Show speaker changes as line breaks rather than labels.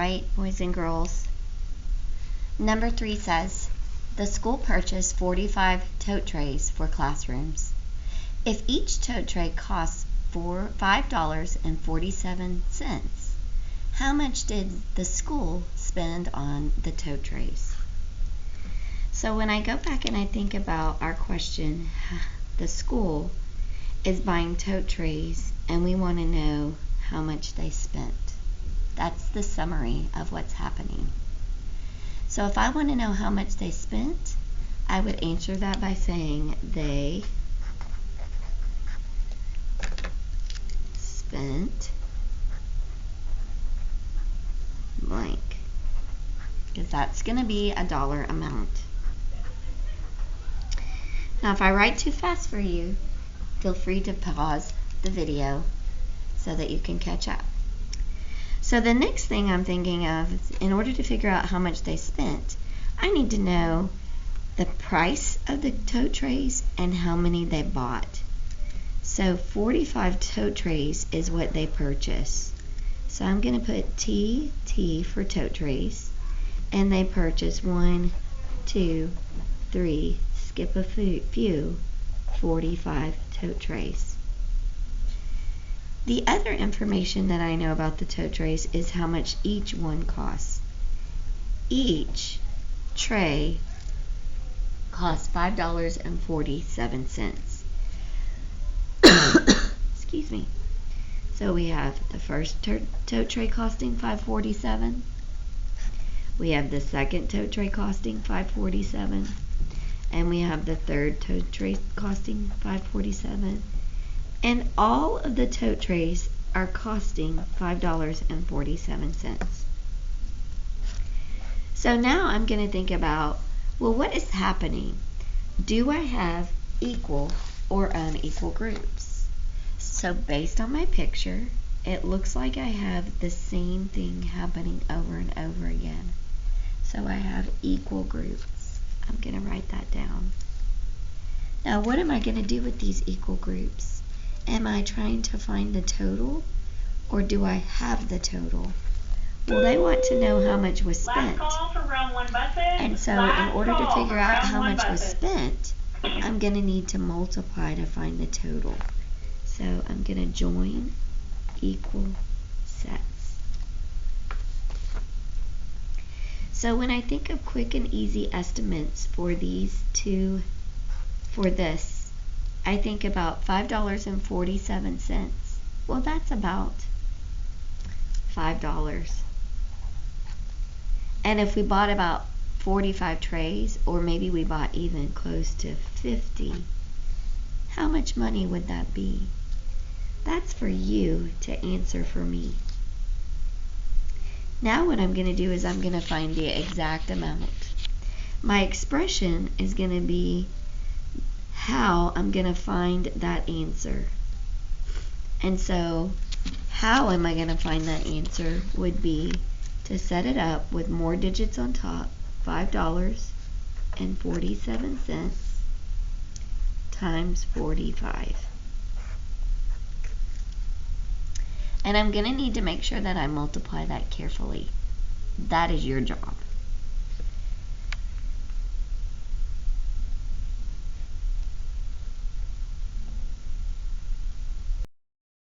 right, boys and girls? Number 3 says, the school purchased 45 tote trays for classrooms. If each tote tray costs $5.47, how much did the school spend on the tote trays? So when I go back and I think about our question, the school is buying tote trays and we want to know how much they spent. That's the summary of what's happening. So if I want to know how much they spent, I would answer that by saying they spent blank, because that's going to be a dollar amount. Now if I write too fast for you, feel free to pause the video so that you can catch up. So the next thing I'm thinking of is, in order to figure out how much they spent, I need to know the price of the tote trays and how many they bought. So 45 tote trays is what they purchased. So I'm going to put TT for tote trays, and they purchased 1, 2, 3, skip a few, 45 tote trays. The other information that I know about the tote trays is how much each one costs. Each tray costs $5.47. Excuse me. So we have the first tote tray costing $5.47. We have the second tote tray costing $5.47. And we have the third tote tray costing $5.47. And all of the tote trays are costing $5.47. So now I'm going to think about, well, what is happening? Do I have equal or unequal groups? So based on my picture, it looks like I have the same thing happening over and over again. So I have equal groups. I'm going to write that down. Now what am I going to do with these equal groups? Am I trying to find the total, or do I have the total? Well, they want to know how much was spent. And so in order to figure out how much was spent, I'm going to need to multiply to find the total. So I'm going to join equal sets. So when I think of quick and easy estimates for these two, for this, I think about $5.47. Well, that's about $5. And if we bought about 45 trays, or maybe we bought even close to 50, how much money would that be? That's for you to answer for me. Now what I'm going to do is I'm going to find the exact amount. My expression is going to be how I'm going to find that answer. And so how am I going to find that answer would be to set it up with more digits on top, $5.47 times 45. And I'm going to need to make sure that I multiply that carefully. That is your job.